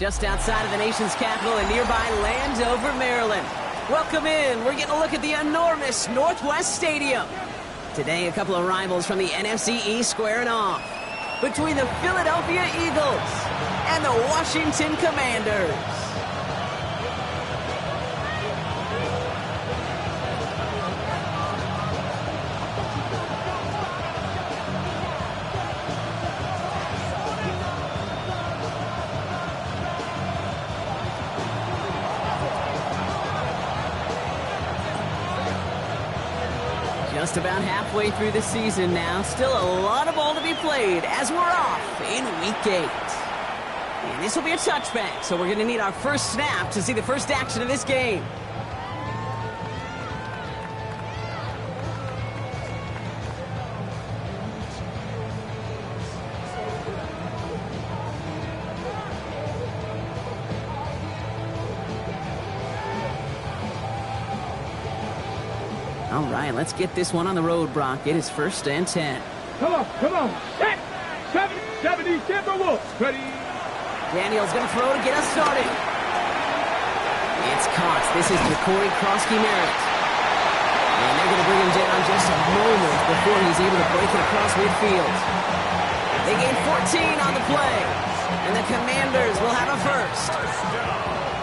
just outside of the nation's capital in nearby Landover, Maryland. Welcome in. We're getting a look at the enormous Northwest Stadium. Today, a couple of rivals from the NFC East squaring off between the Philadelphia Eagles and the Washington Commanders. Just about halfway through the season now. Still a lot of ball to be played as we're off in Week 8. And this will be a touchback, so we're going to need our first snap to see the first action of this game. All right, let's get this one on the road, Brock. It is 1st and 10. Come on. 70 Timberwolves. Ready? Daniel's going to throw to get us started. It's caught. This is Ja'Cory Krosky-Merritt. And they're going to bring him down just a moment before he's able to break it across midfield. They gain 14 on the play. And the Commanders will have a first.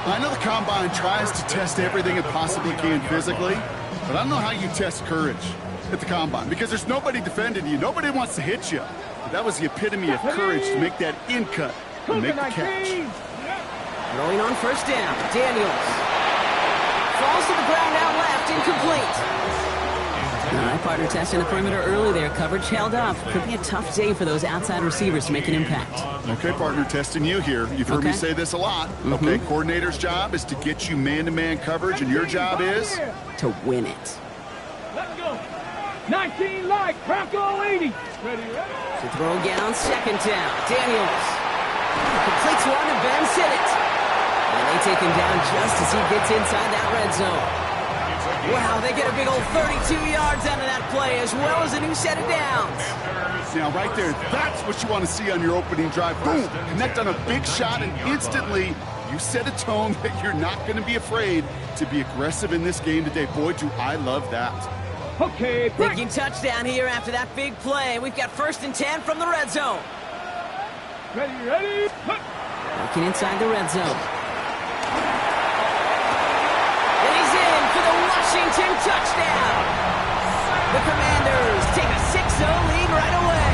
I know the Combine tries to test everything it possibly can physically, but I don't know how you test courage at the Combine, because there's nobody defending you. Nobody wants to hit you. But that was the epitome of courage to make that in-cut and make the catch. Throwing on 1st down, Daniels. Falls to the ground out left, incomplete. All right, partner testing the perimeter early there. Coverage held up. Could be a tough day for those outside receivers to make an impact. Okay, partner, testing you here. You've heard me say this a lot. Okay, coordinator's job is to get you man-to-man coverage, and your job is to win it. Let's go. 19 light, Bronco 80. Ready? To throw again on 2nd down. Daniels completes one, and Ben's hit it. And they take him down just as he gets inside that red zone. Wow, they get a big old 32 yards out of that play, as well as a new set of downs. Now, right there, that's what you want to see on your opening drive. Boom! Connect on a big shot, and instantly you set a tone that you're not going to be afraid to be aggressive in this game today. Boy, do I love that. Okay, thinking touchdown here after that big play. We've got 1st and 10 from the red zone. Ready? Looking inside the red zone. And he's in for the Washington touchdown. The Commanders take a 6-0 lead right away.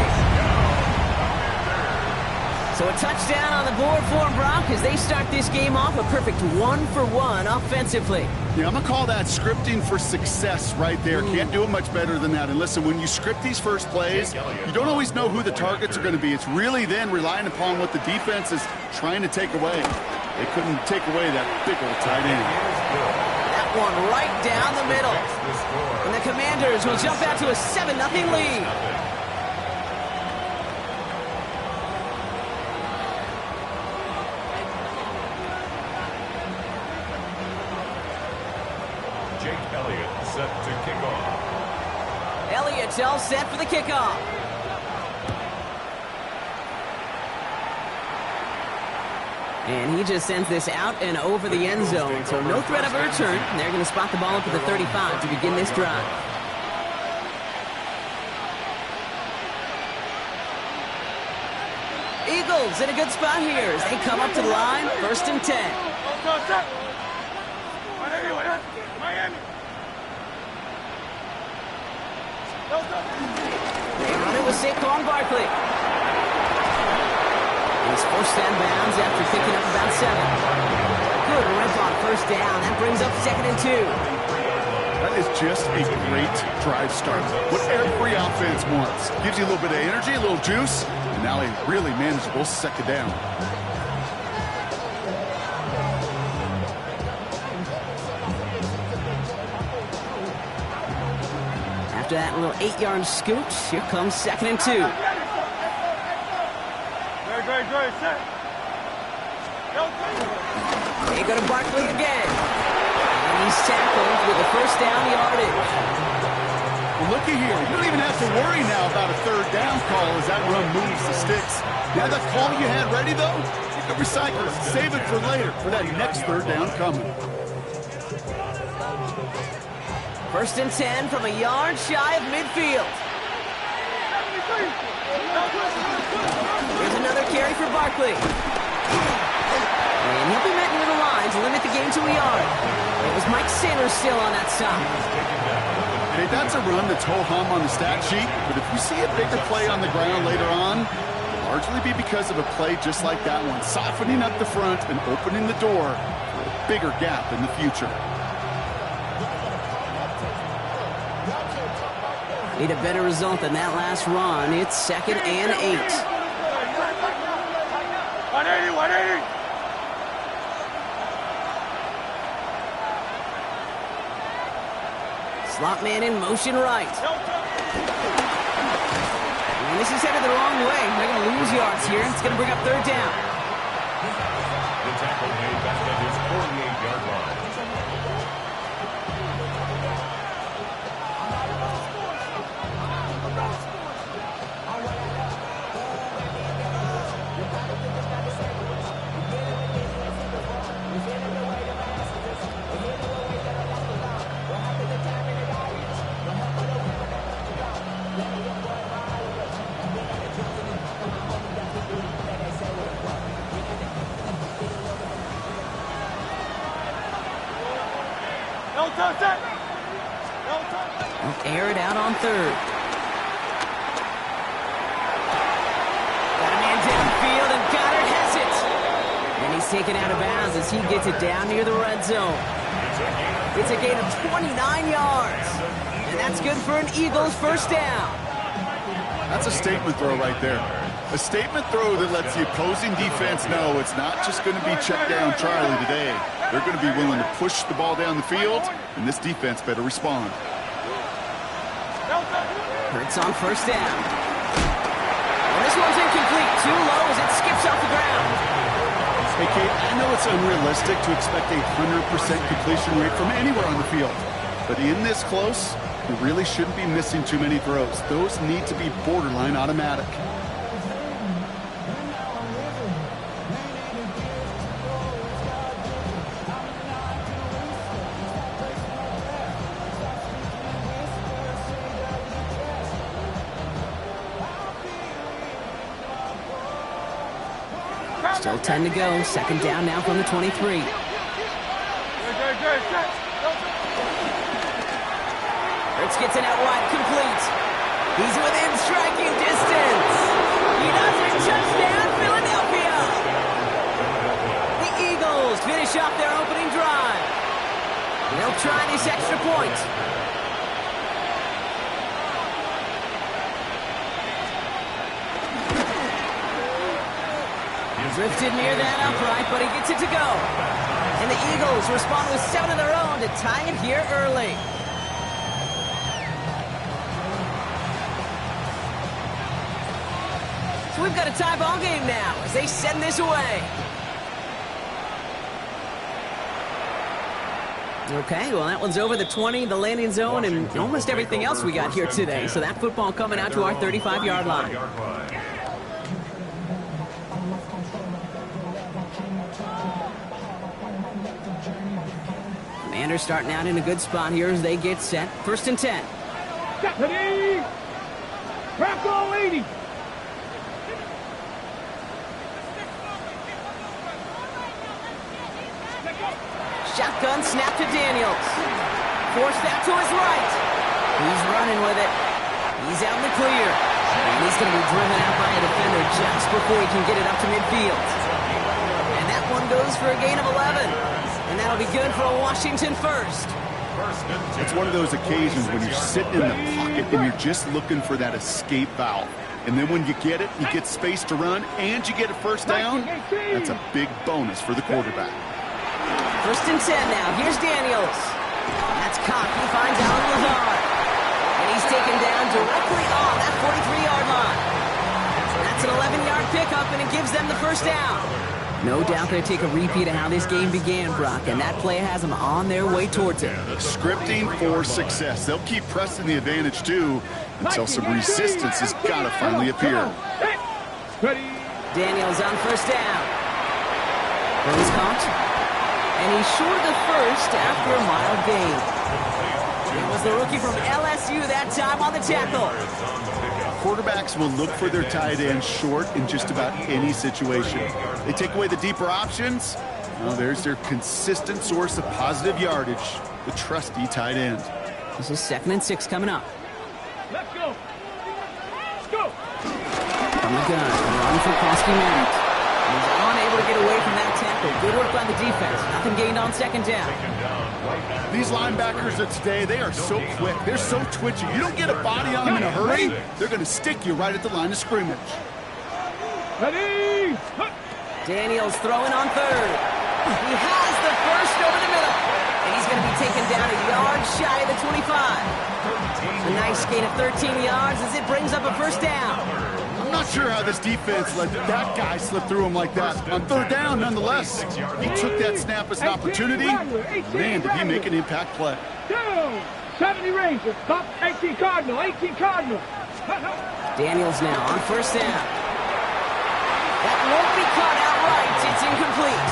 So a touchdown on the board for Brock as they start this game off a perfect 1-for-1 offensively. Yeah, I'm going to call that scripting for success right there. Can't do it much better than that. And listen, when you script these first plays, you don't always know who the targets are going to be. It's really then relying upon what the defense is trying to take away. They couldn't take away that big old tight end. That one right down the middle. And the Commanders will jump out to a 7-0 lead. Set to kick off. Elliott's all set for the kickoff. And he just sends this out and over the end zone, so no threat of a return. They're going to spot the ball up at the 35 to begin this drive. Eagles in a good spot here as they come up to the line, 1st and 10. They run it with Saquon Barkley. He's forced out of bounds after picking up about 7. Good rip on 1st down. That brings up 2nd and 2. That is just a great drive start. What every offense wants. Gives you a little bit of energy, a little juice, and now a really manageable 2nd down. After that little 8-yard scoot, here comes 2nd and 2. They go to Barkley again. And he's tackled with the 1st down yardage. Well, looky here. You don't even have to worry now about a 3rd down call as that run moves the sticks. Now that call you had ready, though, Recycle it. Save it for later, for that next third down coming. 1st and 10 from a yard shy of midfield. Here's another carry for Barkley. And he'll be met near the line to limit the game to a yard. It was Mike Saylor still on that side. Hey, that's a run that's ho-hum on the stat sheet, but if you see a bigger play on the ground later on, it'll largely be because of a play just like that one, softening up the front and opening the door for a bigger gap in the future. Need a better result than that last run. It's 2nd and 8. 180, 180. Slot man in motion right. And this is headed the wrong way. They're going to lose yards here. It's going to bring up 3rd down. The tackle made back at his 48-yard line. Air it out on 3rd. Got a man downfield, and Goddard has it. And he's taken out of bounds as he gets it down near the red zone. It's a gain of 29 yards. And that's good for an Eagles 1st down. That's a statement throw right there. A statement throw that lets the opposing defense know it's not just going to be check down Charlie today. They're going to be willing to push the ball down the field, and this defense better respond. Hurts on 1st down. And this one's incomplete. Too low as it skips off the ground. Hey, Kate, I know it's unrealistic to expect a 100% completion rate from anywhere on the field. But in this close, you really shouldn't be missing too many throws. Those need to be borderline automatic. Still 10 to go. 2nd down now from the 23. Hurts gets it out wide, complete. He's within striking distance. He does it. Touchdown, Philadelphia. The Eagles finish off their opening drive. They'll try this extra point. Drifted near that upright, but he gets it to go. And the Eagles respond with 7 of their own to tie it here early. So we've got a tie ball game now as they send this away. Okay, well, that one's over the 20, the landing zone, and almost everything else we got here today. So that football coming out to our 35-yard line. Commanders starting out in a good spot here as they get set. 1st and 10. Deputy! Crackle 80! Shotgun snap to Daniels. Forced out to his right. He's running with it. He's out in the clear. And he's going to be driven out by a defender just before he can get it up to midfield. And that one goes for a gain of 11. And that'll be good for a Washington 1st. It's one of those occasions when you're sitting in the pocket and you're just looking for that escape valve. And then when you get it, you get space to run, and you get a 1st down. That's a big bonus for the quarterback. 1st and 10 now. Here's Daniels. That's caught. He finds Alan Lazard. And he's taken down directly on that 43-yard line. That's an 11-yard pickup, and it gives them the 1st down. No doubt they'll take a repeat of how this game began, Brock, and that play has them on their way towards it. Scripting for success. They'll keep pressing the advantage, too, until some resistance has got to finally appear. Daniels on 1st down. Throws caught. And he's short of the first after a mild gain. It was the rookie from LSU that time on the tackle. Quarterbacks will look for their tight end short in just about any situation. They take away the deeper options. Well, there's their consistent source of positive yardage, the trusty tight end. This is 2nd and 6 coming up. Let's go. Let's go. From the gun, run for Krosky Merritt. He's unable to get away from that tackle. Good work by the defense. Nothing gained on 2nd down. These linebackers of today, they are so quick. They're so twitchy. You don't get a body on them in a hurry, they're going to stick you right at the line of scrimmage. Ready. Daniels throwing on 3rd. He has the first over the middle. And he's going to be taken down a yard shy of the 25. A nice gain of 13 yards as it brings up a 1st down. I'm not sure how this defense let that guy slip through him like that. On 3rd down, nonetheless, he took that snap as an opportunity. Man, did he make an impact play. 70 Rangers, top 18 Cardinal, 18 Cardinal. Daniels now on 1st down. That won't be caught outright. It's incomplete.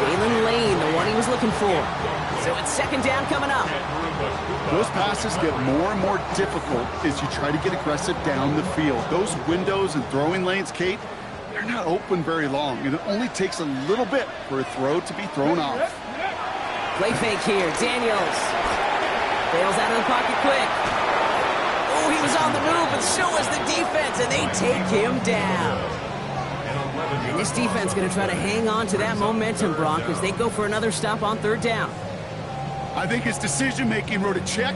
Jalen Lane, the one he was looking for. So it's 2nd down coming up. Those passes get more and more difficult as you try to get aggressive down the field. Those windows and throwing lanes, Kate, they're not open very long, and it only takes a little bit for a throw to be thrown off. Play fake here. Daniels bails out of the pocket quick. Oh, he was on the move, but so was the defense, and they take him down. And this defense going to try to hang on to that momentum, Brock, as they go for another stop on 3rd down. I think his decision-making wrote a check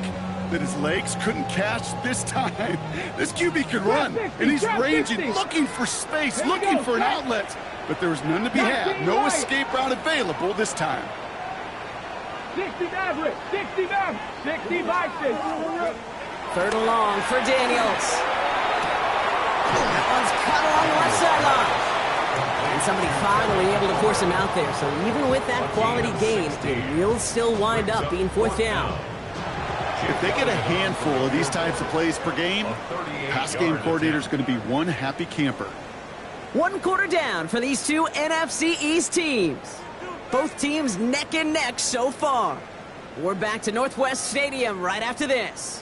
that his legs couldn't catch this time. This QB can run, and he's ranging, looking for space, looking for an outlet. But there was none to be had. No escape route available this time. 60 Maverick, 60 Maverick, 60 Vikings. 3rd and long for Daniels. That one's cut along the left sideline. And somebody finally able to force him out there. So even with that quality gain, it will still wind up being 4th down. If they get a handful of these types of plays per game, pass game coordinator is going to be one happy camper. 1 quarter down for these two NFC East teams. Both teams neck and neck so far. We're back to Northwest Stadium right after this.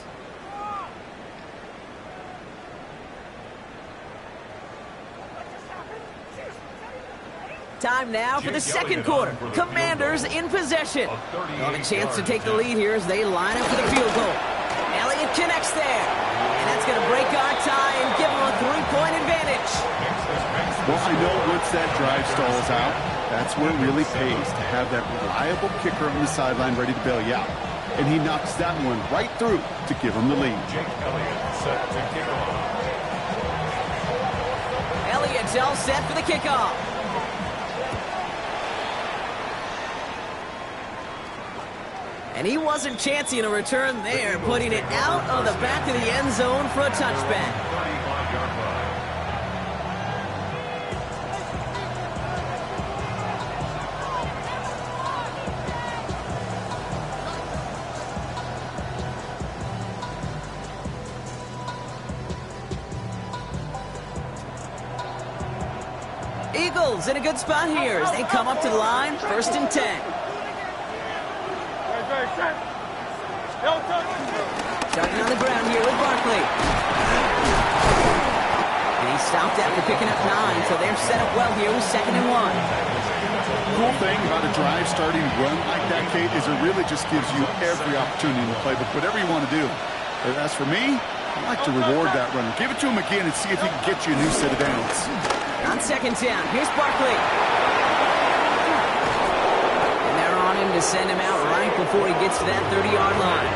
Time now for the 2nd quarter. Commanders in possession. They'll have a chance to take the lead here as they line up for the field goal. Elliott connects there. And that's going to break our tie and give them a 3-point advantage. Well, I know once that drive stalls out, that's where it really pays to have that reliable kicker on the sideline ready to bail you out. And he knocks that one right through to give him the lead. Elliott's all set for the kickoff. And he wasn't chancing a return there, putting it out of the back of the end zone for a touchback. Eagles in a good spot here as they come up to the line, 1st and 10. Starting on the ground here with Barkley. And he stopped after picking up 9, so they're set up well here with 2nd and 1. The cool thing about a drive starting run like that, Kate, is it really just gives you every opportunity to play whatever you want to do. As for me, I like to reward that runner. Give it to him again and see if he can get you a new set of downs. On 2nd down, here's Barkley. And they're on him to send him out right before he gets to that 30-yard line.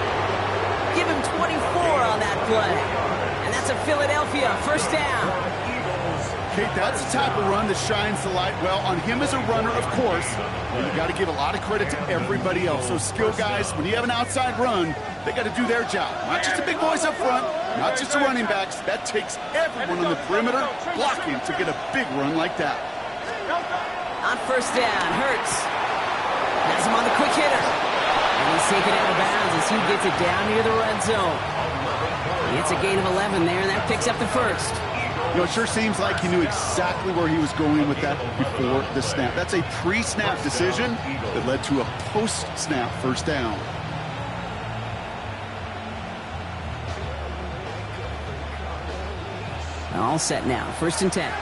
Give him 24 on that play. And that's a Philadelphia 1st down. Kate, that's the type of run that shines the light well on him as a runner, of course. But you got to give a lot of credit to everybody else. Those skill guys, when you have an outside run, they got to do their job. Not just the big boys up front, not just the running backs. That takes everyone on the perimeter blocking to get a big run like that. On 1st down, Hurts has him on the quick hitter. And he's taken out of bounds as he gets it down near the red zone. It's a gain of 11 there, and that picks up the 1st. You know, it sure seems like he knew exactly where he was going with that before the snap. That's a pre-snap decision that led to a post-snap first down. All set now. 1st and 10.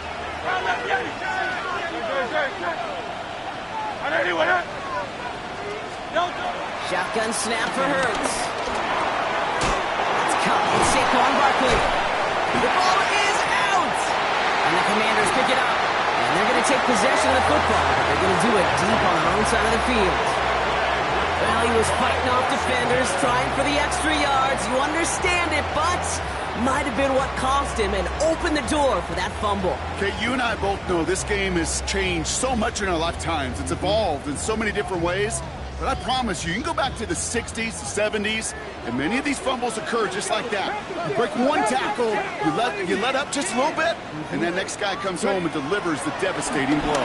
Shotgun snap for Hurts. It's caught with Saquon Barkley. The ball is out! And the Commanders pick it up. And they're going to take possession of the football. They're going to do it deep on their own side of the field. Well, he was fighting off defenders, trying for the extra yards. You understand it, but might have been what cost him and opened the door for that fumble. Okay, you and I both know this game has changed so much in our lifetimes. It's evolved in so many different ways. But I promise you, you can go back to the 60s, the 70s, and many of these fumbles occur just like that. You break one tackle, you let up just a little bit, and that next guy comes home and delivers the devastating blow.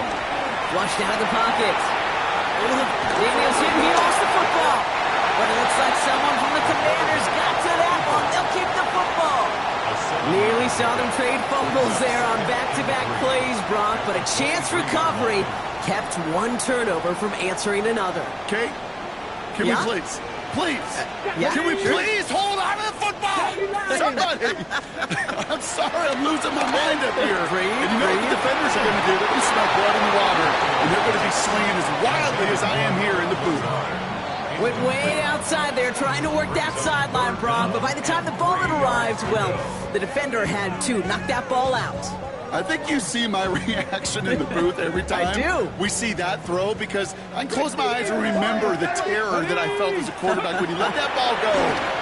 Flushed out of the pocket. Daniels hit and he lost the football. But it looks like someone from the Commanders got to that one. They'll keep the football. Nearly saw them trade fumbles there on back-to-back plays, Brock, but a chance recovery kept one turnover from answering another. Okay, can we please? Can we please hold on to the football? Somebody! I'm sorry, I'm losing my mind up here. And you know what the defenders are going to do? They're going to smell blood in the water, and they're going to be swinging as wildly as I am here in the booth. Went way outside there trying to work that sideline, Brock, but by the time the ball had arrived, well, the defender had to knock that ball out. I think you see my reaction in the booth every time I do. We see that throw, because I can close my eyes and remember the terror that I felt as a quarterback when you let that ball go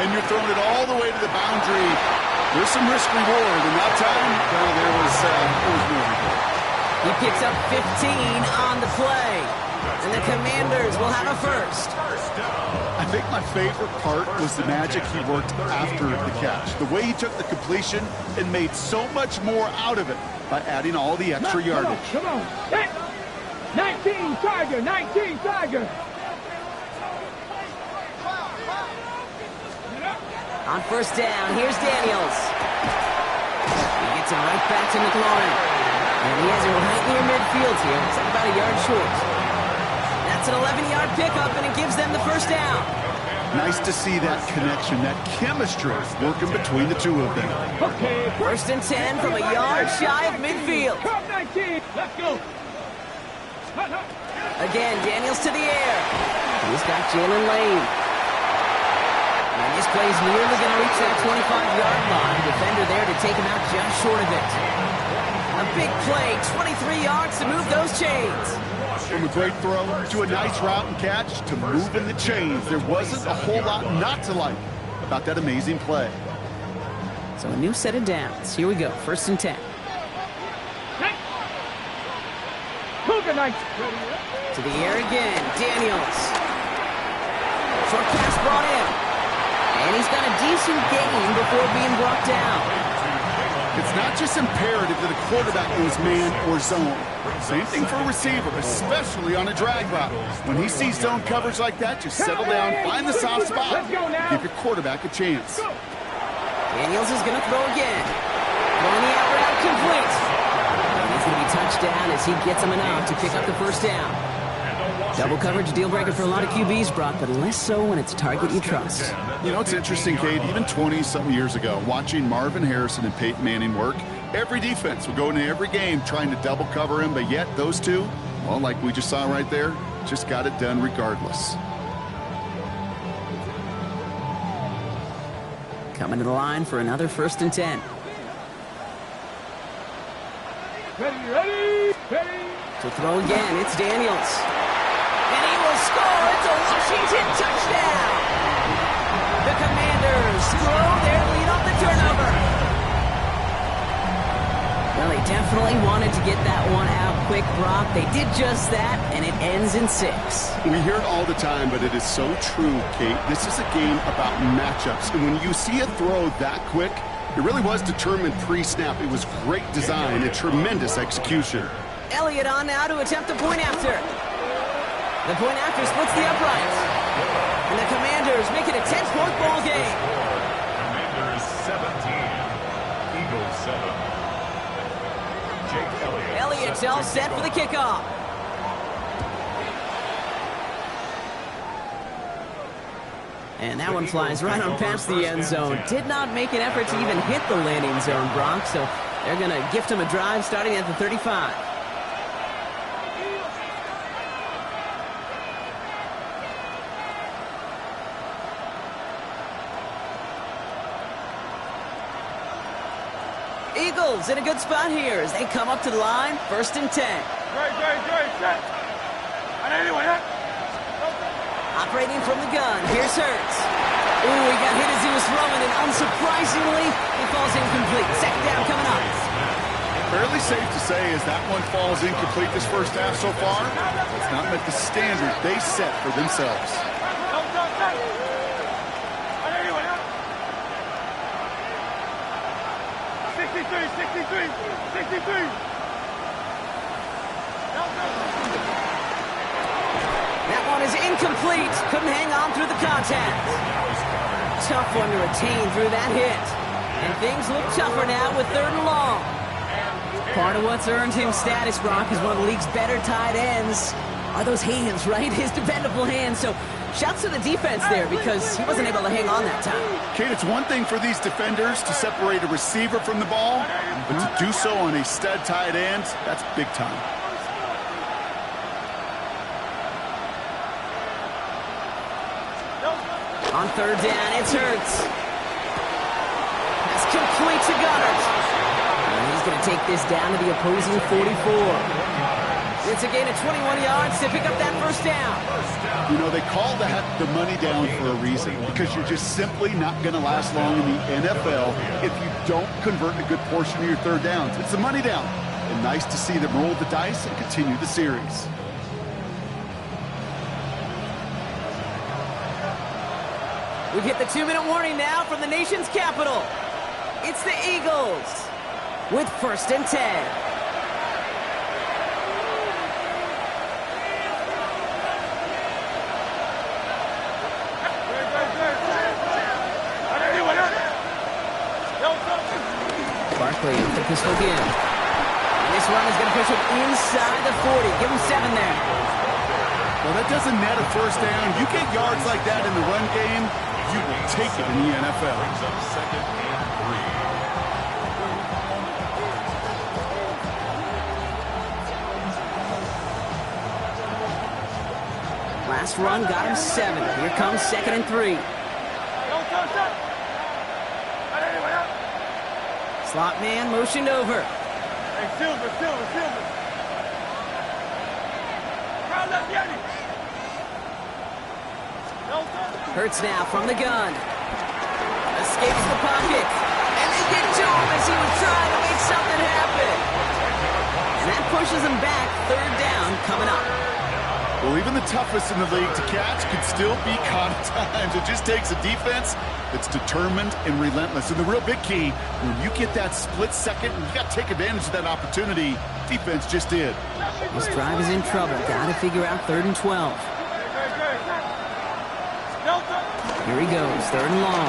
and you're throwing it all the way to the boundary. There's some risk reward, and that time, well, there was no reward. He picks up 15 on the play, and the Commanders will have a first. I think my favorite part was the magic he worked after the catch. The way he took the completion and made so much more out of it by adding all the extra yardage. Come on. 19 Tiger, 19 Tiger. On first down, here's Daniels. He gets him right back to McLaurin. And he has him right near midfield here. It's like about a yard short. That's an 11-yard pickup, and it gives them the first down. Nice to see that connection, that chemistry working between the two of them. Okay. First and 10 from a yard shy of midfield. Come 19. Let's go. Again, Daniels to the air. He's got Jalen Lane. And this play's nearly going to reach that 25-yard line. Defender there to take him out just short of it. A big play, 23 yards to move those chains. From a great throw to a nice route and catch to moving the chains. There wasn't a whole lot not to like about that amazing play. So a new set of downs. Here we go, first and 10. Cougar Knights. To the air again, Daniels. Short pass brought in. And he's got a decent gain before being brought down. It's not just imperative that a quarterback knows man or zone. Same thing for a receiver, especially on a drag route. When he sees zone coverage like that, just settle down, find the soft spot, give your quarterback a chance. Daniels is going to throw again. Throwing the out route complete. And he's going to be touched down as he gets him enough to pick up the first down. Double coverage deal breaker for a lot of QBs, Brock, but less so when it's a target you trust. You know, it's interesting, Kate, even 20-something years ago, watching Marvin Harrison and Peyton Manning work, every defense would go into every game trying to double cover him, but yet those two, well, like we just saw right there, just got it done regardless. Coming to the line for another first and 10. Ready. To throw again, it's Daniels. And he will score. It's a Washington touchdown. The Commanders throw their lead off the turnover. Well, they definitely wanted to get that one out quick, Brock. They did just that, and it ends in 6. We hear it all the time, but it is so true, Kate. This is a game about matchups, and when you see a throw that quick, it really was determined pre-snap. It was great design and tremendous execution. Elliott on now to attempt the point after. The point after splits the uprights. And the Commanders make it a 10-point ball game. Commanders 17, Eagles 7. Elliott's all set for the kickoff. And that one flies right on past the end zone. Did not make an effort to even hit the landing zone, Brock, so they're going to gift him a drive starting at the 35. Eagles in a good spot here as they come up to the line, 1st and 10. Operating from the gun, here's Hurts. Ooh, he got hit as he was throwing, and unsurprisingly, he falls incomplete. 2nd down coming up. Fairly safe to say as that one falls incomplete this first half so far, it's not met the standard they set for themselves. That one is incomplete. Couldn't hang on through the contact. Tough one to retain through that hit. And things look tougher now with 3rd and long. Part of what's earned him status, Brock, is one of the league's better tight ends. Are those hands, right? His dependable hands. So shouts to the defense there because he wasn't able to hang on that time. Kate, it's one thing for these defenders to separate a receiver from the ball, but to do so on a stud tight end, that's big time. On 3rd down, it's Hurts. That's complete to Goddard. And he's going to take this down to the opposing 44. It's a gain of 21 yards to pick up that 1st down. You know, they call that the money down for a reason, because you're just simply not going to last long in the NFL if you don't convert a good portion of your 3rd downs. It's the money down. And nice to see them roll the dice and continue the series. We've hit the 2-minute warning now from the nation's capital. It's the Eagles with 1st and 10. Barkley with the pistol again. And this one is going to push him inside the 40. Give him 7 there. Well, that doesn't net a 1st down. You get yards like that in the run game, you will take it in the NFL. 2nd and 3. Last run got him 7. Here comes 2nd and 3. Slot man motioned over. Hey, Silver. Hurts now from the gun. Escapes the pocket. And they get to him as he was trying to make something happen. And that pushes him back. 3rd down coming up. Well, even the toughest in the league to catch could still be caught at times. It just takes a defense that's determined and relentless. And the real big key, when you get that split second, and you got to take advantage of that opportunity, defense just did. This drive is in trouble. Got to figure out 3rd and 12. Here he goes, 3rd and long.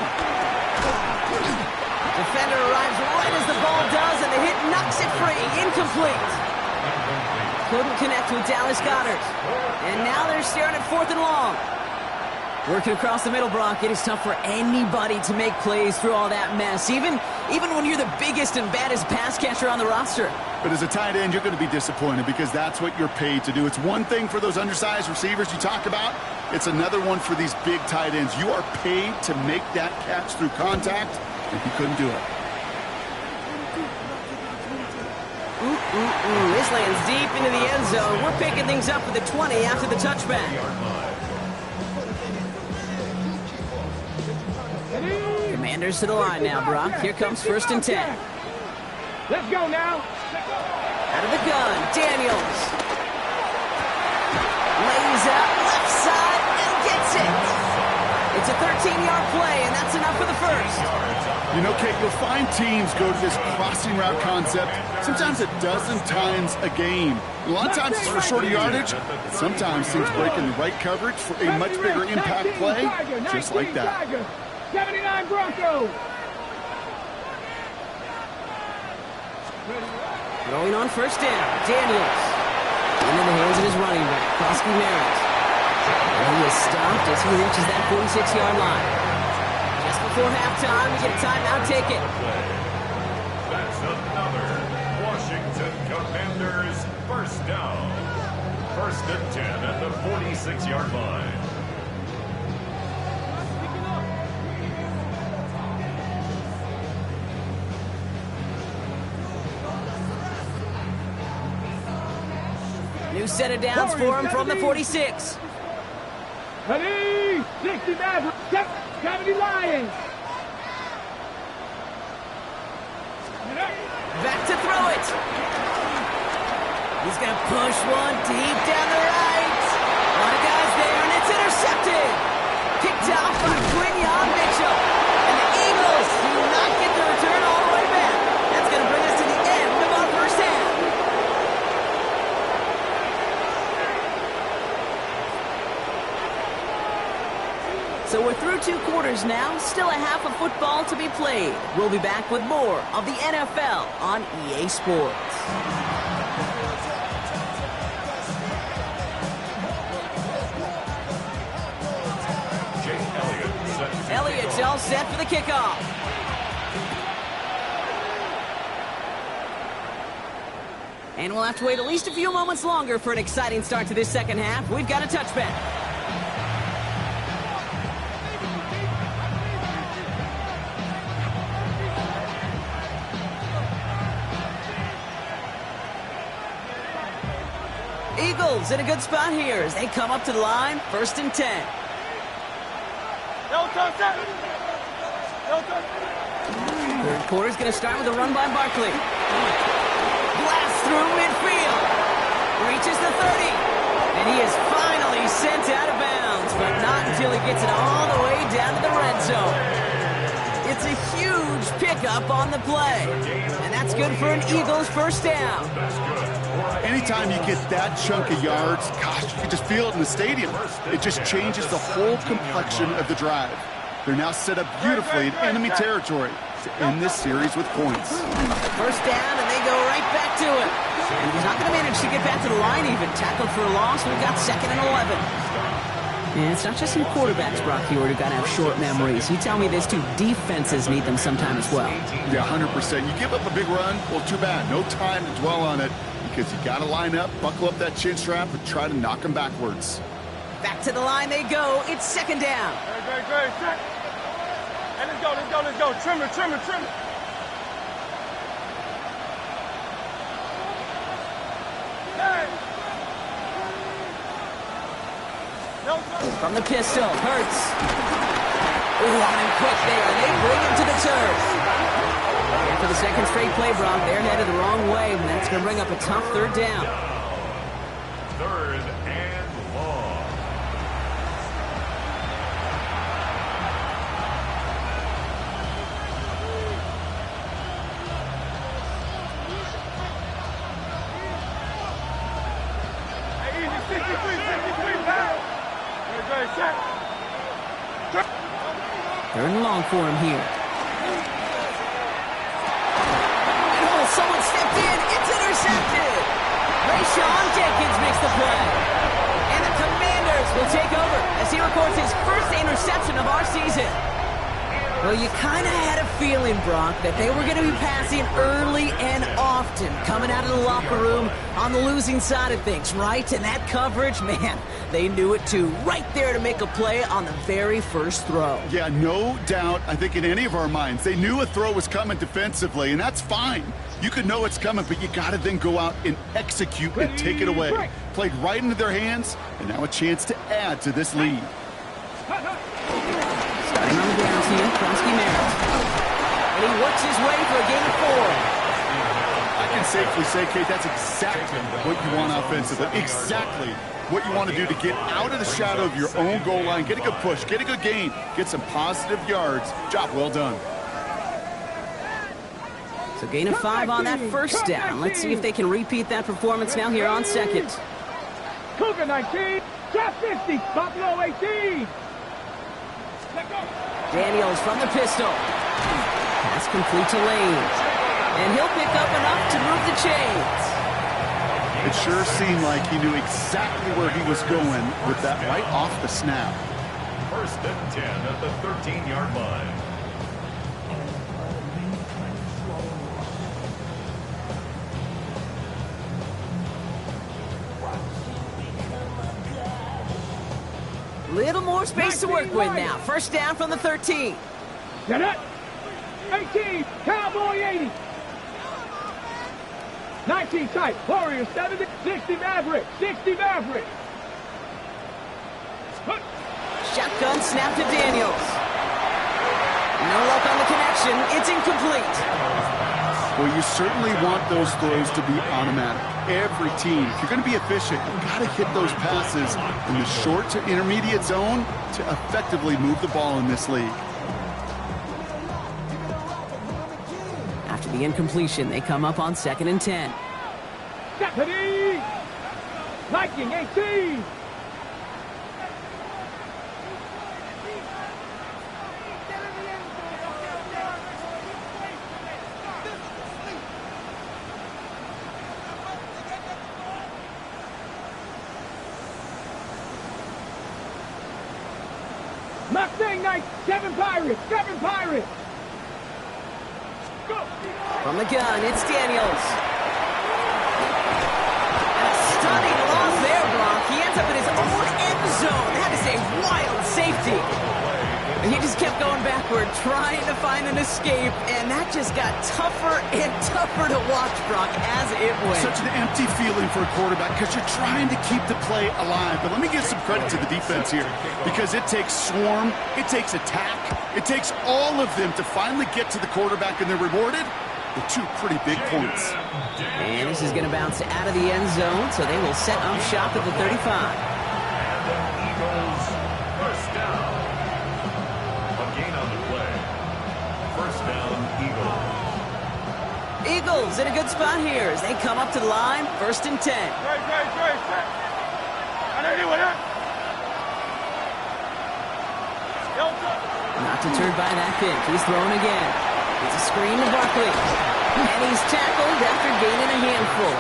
Defender arrives right as the ball does, and the hit knocks it free. Incomplete. Couldn't connect with Dallas Goedert. And now they're staring at 4th and long. Working across the middle, Brock, it is tough for anybody to make plays through all that mess, even when you're the biggest and baddest pass catcher on the roster. But as a tight end, you're going to be disappointed because that's what you're paid to do. It's one thing for those undersized receivers you talk about. It's another one for these big tight ends. You are paid to make that catch through contact, and he couldn't do it. This lands deep into the end zone. We're picking things up with the 20 after the touchback. Commanders to the line now, Brock. Here comes 1st and 10. Let's go now. Out of the gun, Daniels. Lays out left side and gets it. It's a 13-yard play, and that's enough for the 1st. You know, Kate, you'll find teams go to this crossing route concept sometimes a dozen times a game. A lot of times it's for shorter yardage. Sometimes things break in the right coverage for a much bigger impact play, just like that. 79 Broncos. Throwing on first down, Daniels. Into the hands of his running back, Krosky Merritt. And he is stopped as he reaches that 46-yard line. Just before halftime, we get a timeout ticket. That's another Washington Commanders first down. First and 10 at the 46-yard line. New set of downs for him from the 46. Ready? 69. 70 Lions. Back to throw it. He's going to push one deep down the right. A lot of guys there, and it's intercepted. Kicked out by Quinyon Mitchell. And the Eagles do not get the return all the way back. That's going to bring us to the end of our first half. So we're through 2 quarters now, still a half of football to be played. We'll be back with more of the NFL on EA Sports. Elliott's all set for the kickoff. And we'll have to wait at least a few moments longer for an exciting start to this second half. We've got a touchback. Eagles in a good spot here as they come up to the line, 1st and 10. Third quarter's going to start with a run by Barkley. Blast through midfield. Reaches the 30. And he is finally sent out of bounds, but not until he gets it all the way down to the red zone. It's a huge pickup on the play. And that's good for an Eagles first down. Anytime you get that chunk of yards, gosh, you can just feel it in the stadium. It just changes the whole complexion of the drive. They're now set up beautifully in enemy territory to end this series with points. First down, and they go right back to it. And he's not going to manage to get back to the line even. Tackled for a loss. We've got 2nd and 11. And it's not just some quarterbacks, Brock Hewitt, who got to have short memories. You tell me this too, defenses need them sometimes as well. Yeah, 100%. You give up a big run, well, too bad. No time to dwell on it because you got to line up, buckle up that chin strap, and try to knock them backwards. Back to the line they go. It's 2nd down. Great. Hey, let's go. Trim it. Hey. From the pistol, Hurts. Running quick there. They bring him to the turf. And for the second straight play, Brock, they're headed the wrong way, and that's going to bring up a tough 3rd down. 3rd and long. Hey, easy. 63 pounds. Great. 3rd and long for him here. Someone stepped in. It's intercepted. Rayshawn Jenkins makes the play. And the Commanders will take over as he records his first interception of our season. Well, you kind of had a feeling, Brock, that they were going to be passing early and often, coming out of the locker room on the losing side of things, right? And that coverage, man, they knew it too. Right there to make a play on the very first throw. Yeah, no doubt, I think in any of our minds, they knew a throw was coming defensively, and that's fine. You could know it's coming, but you got to then go out and execute and take it away. Played right into their hands, and now a chance to add to this lead. Starting on the ground here, Krosky Merritt. And he works his way for a gain of 4. I can safely say, Kate, that's exactly what you want offensively. Exactly what you want to do to get out of the shadow of your own goal line, get a good push, get a good gain, get some positive yards. Job well done. So gain of 5 on that first down. Let's see if they can repeat that performance now here on 2nd. Cougar 19, drop 50, Buffalo 18. Daniels from the pistol. Pass complete to Lane. And he'll pick up enough to move the chains. It sure seemed like he knew exactly where he was going with that right off the snap. First and 10 at the 13-yard line. Little more space to work with now. First down from the 13. Get it. 18, Cowboy 80. 19 tight, Warriors 70, 60 Maverick, 60 Maverick. Shotgun snap to Daniels. No luck on the connection. It's incomplete. Well, you certainly want those throws to be automatic. Every team, if you're going to be efficient, you've got to hit those passes in the short to intermediate zone to effectively move the ball in this league. After the incompletion, they come up on 2nd and 10. Deputy! Viking 18! Mustang Knight, 7 Pirates, 7 Pirates! Go! From the gun, it's Daniels. And a stunning loss there, Brock. He ends up in his own end zone. That is a wild safety. And he just kept going backward, trying to find an escape, and that just got tougher and tougher to watch, Brock, as it went. Such an empty feeling for a quarterback because you're trying to keep the play alive. But let me give some credit to the defense here because it takes swarm, it takes attack, it takes all of them to finally get to the quarterback, and they're rewarded with 2 pretty big points. And this is going to bounce out of the end zone, so they will set up shop at the 35. Eagles, first down. A gain on the play. First down, Eagles. Eagles in a good spot here as they come up to the line, 1st and 10. Not deterred by that pick. He's throwing again. It's a screen to Barkley. And he's tackled after gaining a handful.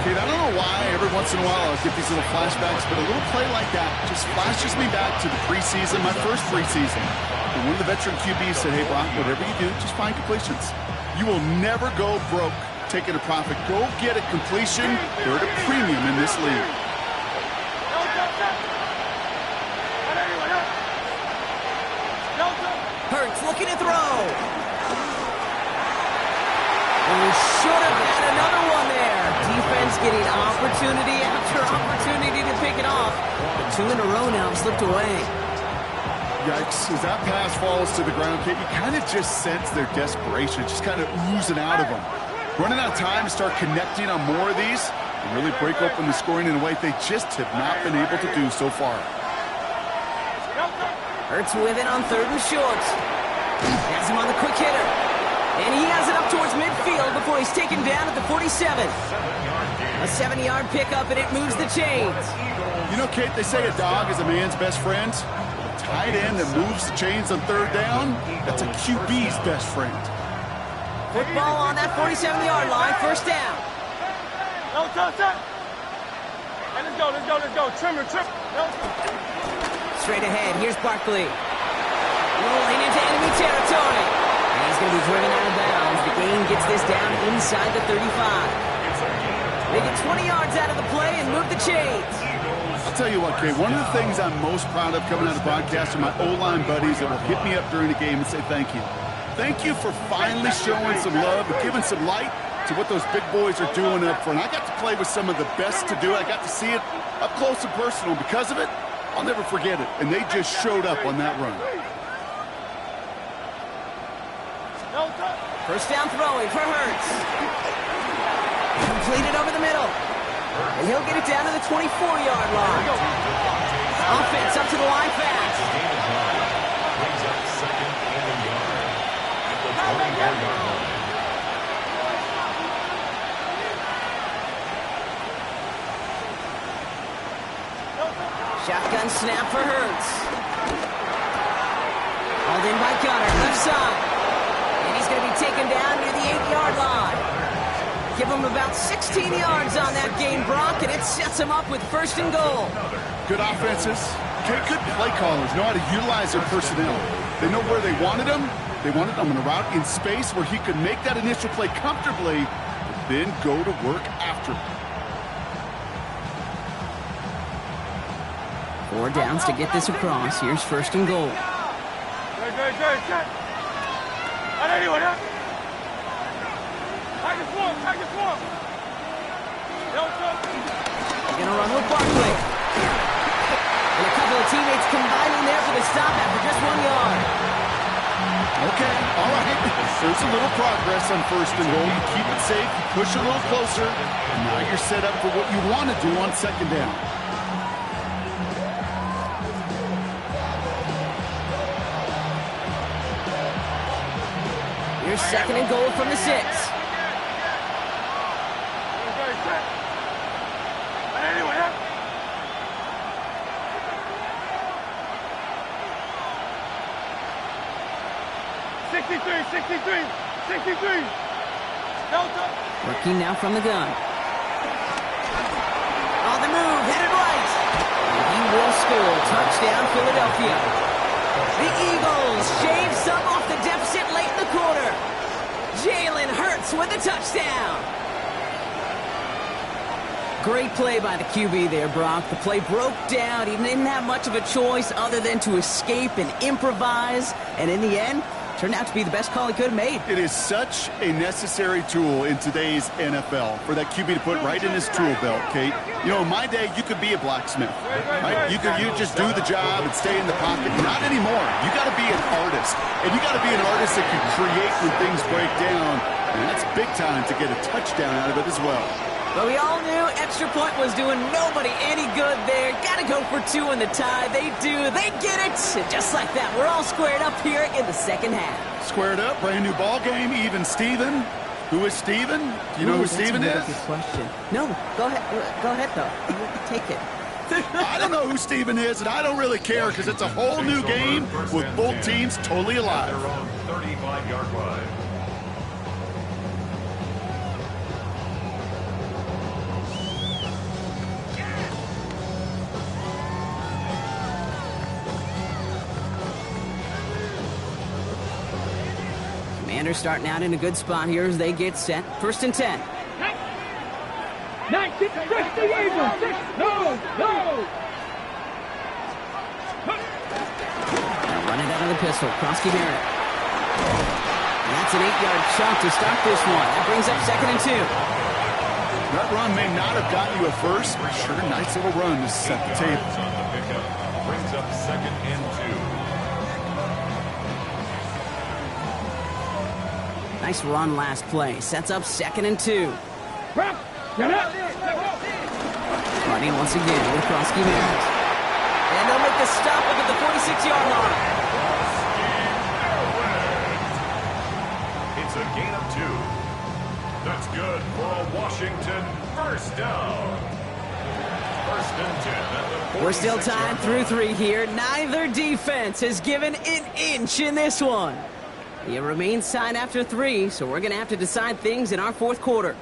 Kate, I don't know why every once in a while I'll get these little flashbacks, but a little play like that just flashes me back to the preseason, my first preseason. And one of the veteran QBs said, hey, Brock, whatever you do, just find completions. You will never go broke taking a profit. Go get a completion. They're at a premium in this league. Hurts looking to throw. And we should have had another one there. Defense getting opportunity after opportunity to pick it off. But 2 in a row now have slipped away. Yikes. As that pass falls to the ground, Kate, you kind of just sense their desperation, just kind of oozing out of them. Running out of time to start connecting on more of these and really break open the scoring in a way they just have not been able to do so far. Hurts with it on 3rd and short. Has him on the quick hitter. And he has it up towards midfield before he's taken down at the 47. A 7-yard pickup, and it moves the chains. You know, Kate, they say a dog is a man's best friend. A tight end that moves the chains on 3rd down, that's a QB's best friend. Football on that 47-yard line, 1st down. Let's go. Trimmer. Straight ahead, here's Barkley. Rolling into enemy territory. And he's going to be driven out of bounds. The gain gets this down inside the 35. They get 20 yards out of the play and move the chains. I'll tell you what, Kay, one of the things I'm most proud of coming out of the broadcast are my O-line buddies that will hit me up during the game and say thank you. Thank you for finally showing some love and giving some light to what those big boys are doing up front. I got to play with some of the best to do it. I got to see it up close and personal. Because of it, I'll never forget it. And they just showed up on that run. First down throwing for Hurts. Completed over the middle. And he'll get it down to the 24-yard line. Offense up to the line fast. Brings up 2nd and a yard at the 20-yard line. Shotgun snap for Hurts. Hauled in by Gunner, left side. And he's going to be taken down near the 8-yard 6-yard line. Give him about 16 yards on that game, Brock, and it sets him up with 1st and goal. Good offenses. Good play callers know how to utilize their personnel. They know where they wanted him. They wanted him in a route in space where he could make that initial play comfortably, but then go to work after. 4 downs to get this across. Here's 1st and goal. They're going to run with Barkley. And a couple of teammates combining there for the stop after just 1 yard. Okay, all right. There's a little progress on 1st and goal. You keep it safe, you push a little closer, and now you're set up for what you want to do on 2nd down. Here's 2nd and goal from the 6. Working now from the gun. On the move, headed right. And he will score. Touchdown, Philadelphia. The Eagles shave some off the deficit late in the quarter. Jalen Hurts with a touchdown. Great play by the QB there, Brock. The play broke down. He didn't have much of a choice other than to escape and improvise. And in the end, turned out to be the best call he could have made. It is such a necessary tool in today's NFL for that QB to put right in his tool belt, Kate. You know, in my day, you could be a blacksmith, right? You just do the job and stay in the pocket. Not anymore. You got to be an artist. And you got to be an artist that can create when things break down. And that's big time to get a touchdown out of it as well. But we all knew extra point was doing nobody any good there. Got to go for 2 in the tie. They do. They get it. And just like that, we're all squared up here in the 2nd half. Squared up, brand new ball game, even Steven. Who is Steven? Do you know who Steven is? That's a good question. No, go ahead. Go ahead, though. Take it. I don't know who Steven is, and I don't really care because it's a whole new game with both teams totally alive. 35-yard line. Commanders starting out in a good spot here as they get set. 1st and 10. 19, 60, Abrams, 6, no. Run it out of the pistol. Krosky Merritt. And that's an 8-yard shot to start this one. That brings up 2nd and 2. That run may not have gotten you a first, but sure, nice little run to set the table. On the pickup, brings up 2nd and 2. Nice run last play. Sets up 2nd and 2. Running once again with Krosky Merritt. And they'll make the stop up at the 46-yard line. It's a gain of 2. That's good for a Washington 1st down. 1st and 10 at the 46. We're still tied through 3 here. Neither defense has given an inch in this one. It remains tied after 3, so we're going to have to decide things in our 4th quarter.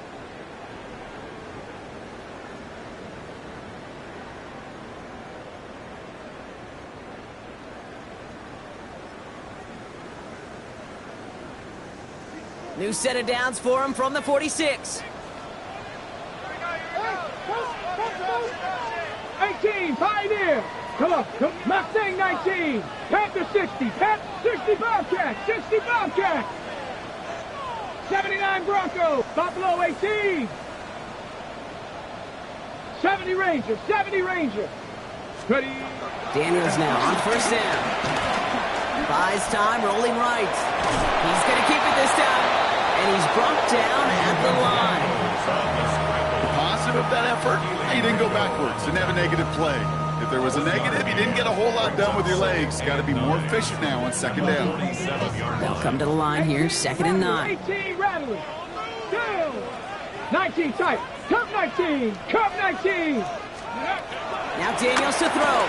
New set of downs for him from the 46. 18, Pioneer. Come on, Mustang 19. Panther 60, 60 Bobcat, 60 Bobcat. 79 Bronco, Buffalo 18. 70 Ranger, 70 Ranger. Ready. Daniels now on 1st down. Buys time, rolling right. He's going to keep it this time. And he's brought down at the line. Positive of that effort, he didn't go backwards, didn't have a negative play. If there was a negative, you didn't get a whole lot done with your legs. Got to be more efficient now on 2nd down. They'll come to the line here, 2nd and 9. 18 rattling. Down. 19 tight. Cup 19. Cup 19. Now Daniels to throw.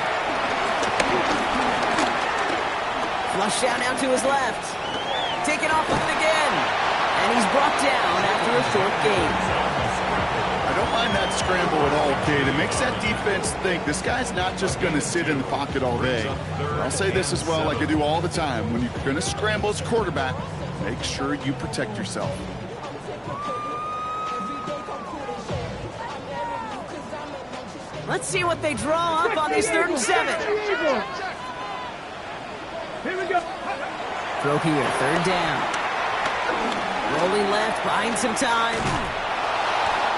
Flush down to his left. Taken off with it again. And he's brought down after a short gain. I don't mind that scramble at all, Kate. It makes that defense think this guy's not just going to sit in the pocket all day. I'll say this as well, like I do all the time. When you're going to scramble as quarterback, make sure you protect yourself. Let's see what they draw up on this 3rd and 7. Here we go. Throw here, 3rd down. Rolling left, buying some time.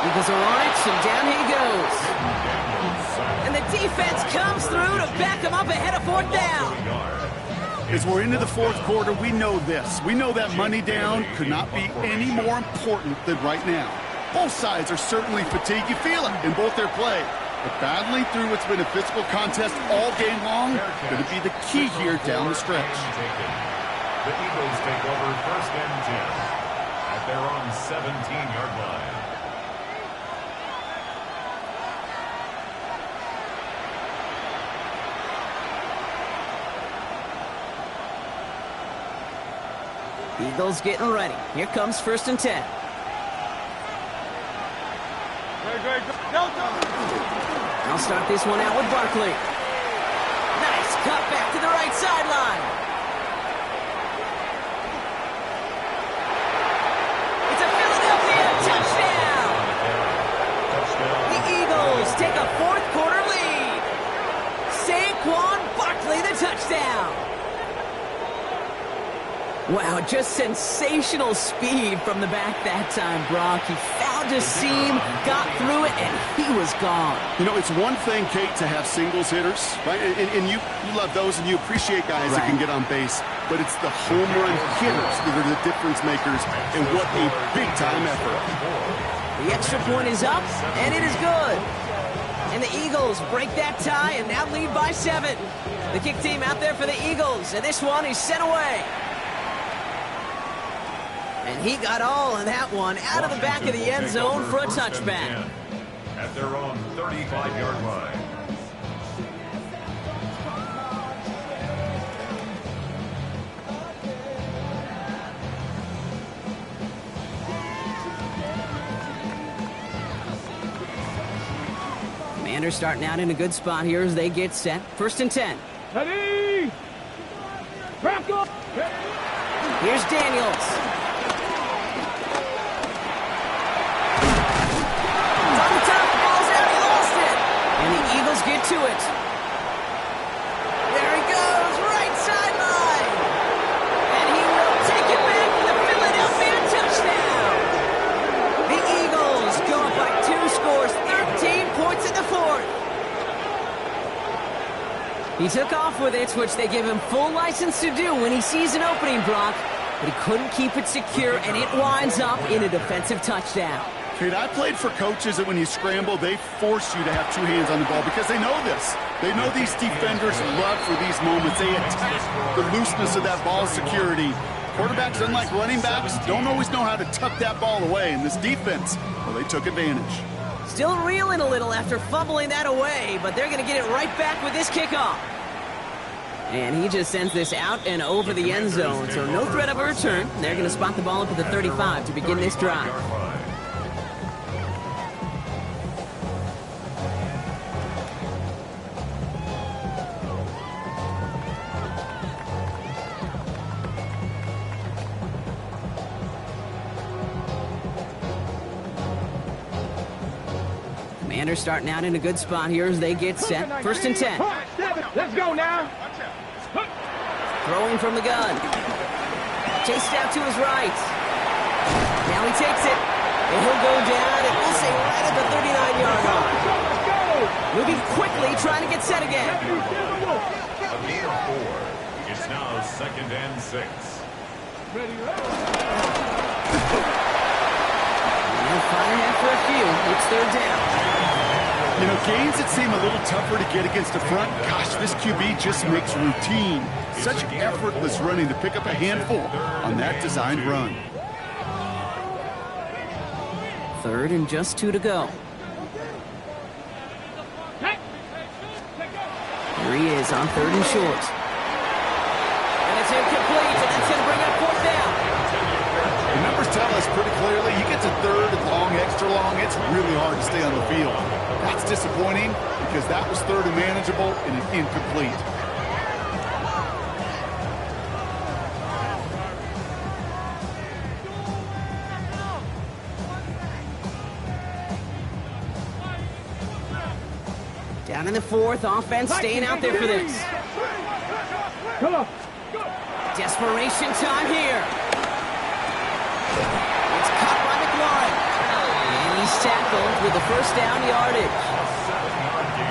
Eagles are on it, and down he goes. And the defense comes through to back him up ahead of 4th down. As we're into the 4th quarter, we know this. We know that money down could not be any more important than right now. Both sides are certainly fatigued. You feel it in both their play. But battling through what's been a physical contest all game long going to be the key here down the stretch. The Eagles take over 1st and 10 at their own 17-yard line. Eagles getting ready. Here comes 1st and 10. I'll start this one out with Barkley. Nice cut back to the right sideline. It's a Philadelphia touchdown. The Eagles take a 4th quarter lead. Saquon Barkley the touchdown. Wow, just sensational speed from the back that time, Brock. He found a seam, got through it, and he was gone. You know, it's one thing, Kate, to have singles hitters, right? And you love those, and you appreciate guys that can get on base. But it's the home run hitters that are the difference makers, and what a big-time effort. The extra point is up, and it is good. And the Eagles break that tie and now lead by 7. The kick team out there for the Eagles, and this one is sent away. And he got all of that one out of the back of the end zone for a touchback. At their own 35-yard line. Commanders starting out in a good spot here as they get set. 1st and 10. Ready? Back up. Here's Daniels. Get to it. There he goes, right sideline. And he will take it back for the Philadelphia touchdown. The Eagles go up by 2 scores, 13 points in the 4th. He took off with it, which they give him full license to do when he sees an opening, Brock. But he couldn't keep it secure, and it winds up in a defensive touchdown. Kate, I played for coaches that when you scramble, they force you to have 2 hands on the ball because they know this. They know these defenders love for these moments. They attack the looseness of that ball security. Quarterbacks, unlike running backs, don't always know how to tuck that ball away. And this defense, well, they took advantage. Still reeling a little after fumbling that away, but they're going to get it right back with this kickoff. And he just sends this out and over the end zone, so no threat of a return. They're going to spot the ball up at the 35 to begin this drive. Commanders starting out in a good spot here as they get set. 1st and 10. Let's go now. Throwing from the gun. Chased out to his right. Now he takes it. And he'll go down, and we'll say right at the 39-yard line. Moving quickly, trying to get set again. A gain of 4. It's now 2nd and 6. And finding that for a few. It's 3rd down. You know, games that seem a little tougher to get against the front, gosh, this QB just makes routine. Such effortless running to pick up a handful on that designed run. 3rd and just 2 to go. Here he is on 3rd and short. And it's incomplete, and that's going to bring up 4th down. The numbers tell us pretty clearly, you get to third and long, extra long, it's really hard to stay on the field. That's disappointing because that was third and manageable and incomplete. Down in the fourth, offense staying out there for this. Come on. Desperation time here. It's caught by McLaurin. And he's tackled with the first down yardage.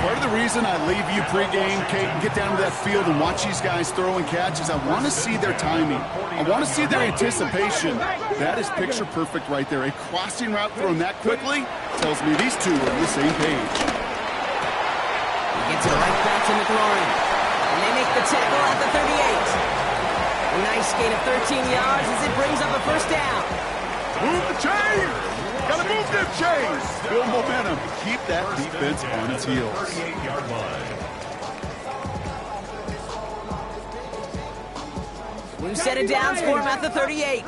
Part of the reason I leave you pregame, Kate, and get down to that field and watch these guys throw and catch is I want to see their timing. I want to see their anticipation. That is picture perfect right there. A crossing route thrown that quickly tells me these two are on the same page. Gets it right back to McLaurin. And they make the tackle at the 38. A nice gain of 13 yards as it brings up a first down. Move the chains! Gotta move them chains! Build momentum. Keep that defense on its heels. 38-yard line. New set of downs for him at the 38.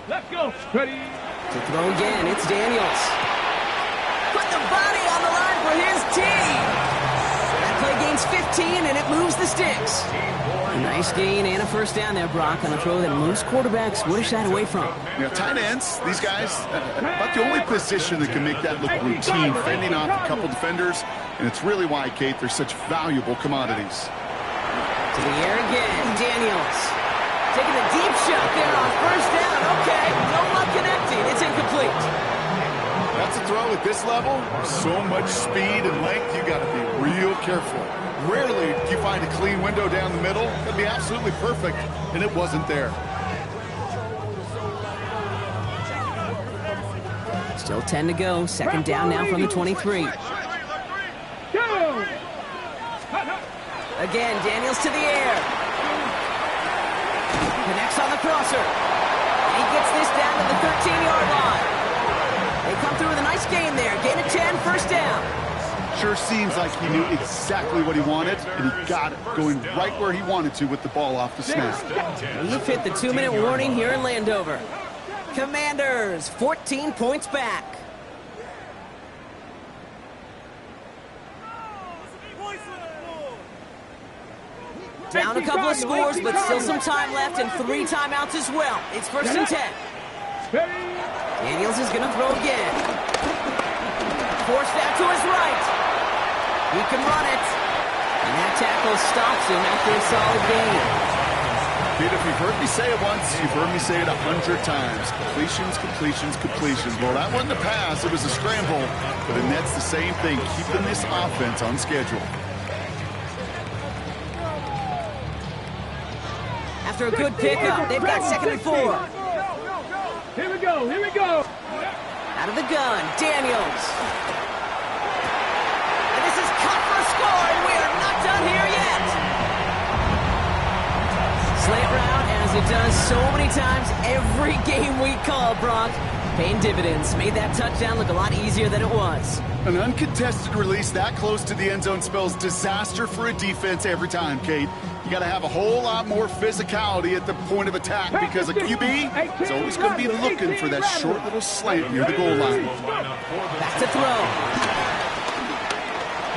Let's go. Ready. To throw again, it's Daniels. Put the body on the line for his team. That play gains 15, and it moves the sticks. A nice gain and a first down there, Brock, on a throw that most quarterbacks would have shied away from. You know, tight ends, these guys, about the only position that can make that look routine, fending off a couple defenders, and it's really why, Kate, they're such valuable commodities. To the air again, Daniels. Taking a deep shot there on first down. Okay, no luck connecting. It's incomplete. That's a throw at this level. So much speed and length, you got to be real careful. Rarely do you find a clean window down the middle. It'd be absolutely perfect, and it wasn't there. Still 10 to go. Second down now from the 23. Go. Again, Daniels to the air. Connects on the crosser. And he gets this down to the 13-yard line. They come through with a nice gain there. Gain of 10, first down. Sure seems like he knew exactly what he wanted, and he got it, going right where he wanted to with the ball off the snap. We've hit the 2-minute warning here in Landover. Commanders, 14 points back. Down a couple of scores, but still some time left and 3 timeouts as well. It's first and 10. Daniels is going to throw again. Forced out to his right. He can run it. And that tackle stops him after a solid gain. Pete, if you've heard me say it once, you've heard me say it 100 times. Completions, completions, completions. Well, that wasn't a pass. It was a scramble. But it nets the same thing, keeping this offense on schedule. After a good pickup, they've got second and 4. Here we go, here we go. Out of the gun, Daniels. And this is cut for a score, and we are not done here yet. Slant route, as it does so many times every game we call, Brock. Paying dividends. Made that touchdown look a lot easier than it was. An uncontested release that close to the end zone spells disaster for a defense every time, Kate. You got to have a whole lot more physicality at the point of attack because a QB is always going to be looking for that short little slant near the goal line. Back to throw.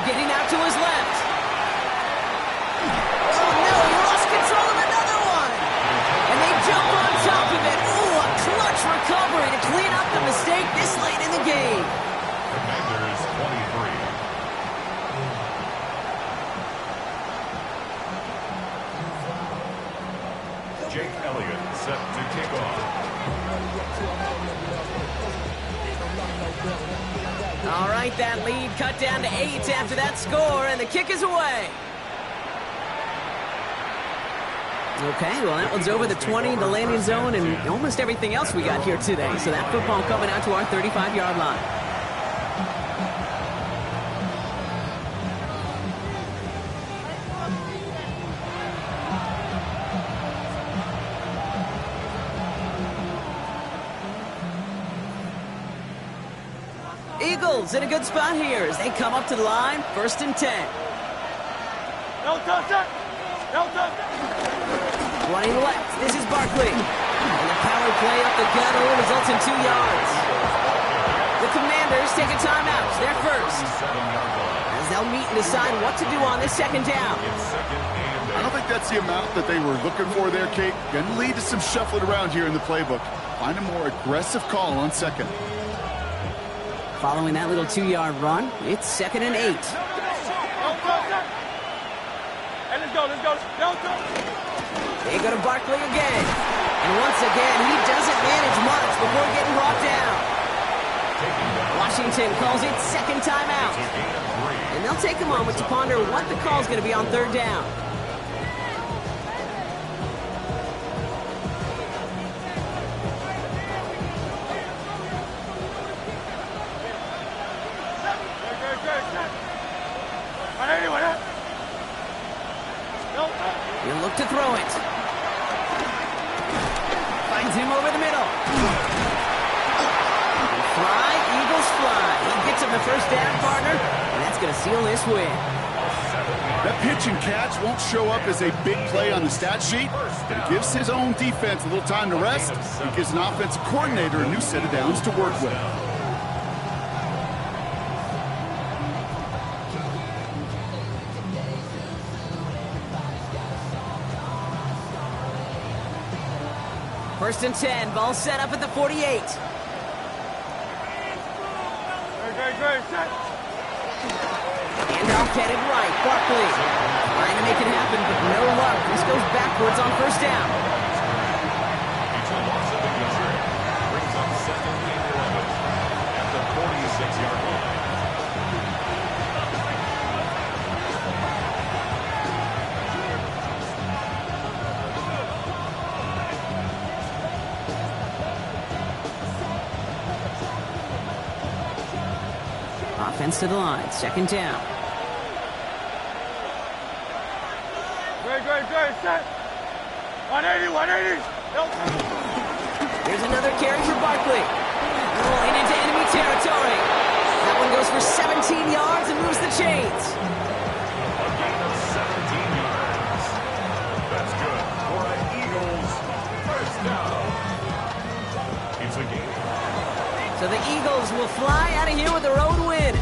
Getting out to his left. Oh, no, he lost control of another one. And they jump on top of it. Ooh, a clutch recovery to clean up the mistake this late in the game. Commanders 23. Jake Elliott set to kick off. All right, that lead cut down to 8 after that score, and the kick is away. Okay, well, that one's over the 20, the landing zone, and almost everything else we got here today. So that football coming out to our 35-yard line. Eagles in a good spot here as they come up to the line, first and 10. No touch it! No touch it! Running left, this is Barkley. And the power play up the gut only results in 2 yards. The Commanders take a timeout. They're first. As they'll meet and decide what to do on this second down. I don't think that's the amount that they were looking for there, Kate. Going to lead to some shuffling around here in the playbook. Find a more aggressive call on second. Following that little 2-yard run, it's 2nd and 8. Hey, let's go. They go to Barkley again. And once again, he doesn't manage much before getting brought down. Washington calls it second timeout. And they'll take a moment to ponder what the call's going to be on third down. He'll look to throw it. Finds him over the middle. Fly, Eagles fly. He gets him the first down, partner, and that's going to seal this win. That pitch and catch won't show up as a big play on the stat sheet, but it gives his own defense a little time to rest. It gives an offensive coordinator a new set of downs to work with. First and 10, ball set up at the 48. Handoff headed right, Barkley. Trying to make it happen, but no luck. This goes backwards on first down. It's a loss of the injury. Brings up 2nd and 11 at the 46-yard line. Offense to the line, second down. Great, set. 180. Here's another carry for Barkley. Rolling into enemy territory. That one goes for 17 yards and moves the chains. A gain of 17 yards. That's good for an Eagles first down. It's a gain. So the Eagles will fly out of here with a road win.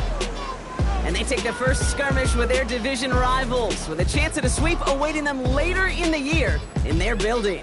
And they take the first skirmish with their division rivals, with a chance at a sweep awaiting them later in the year in their building.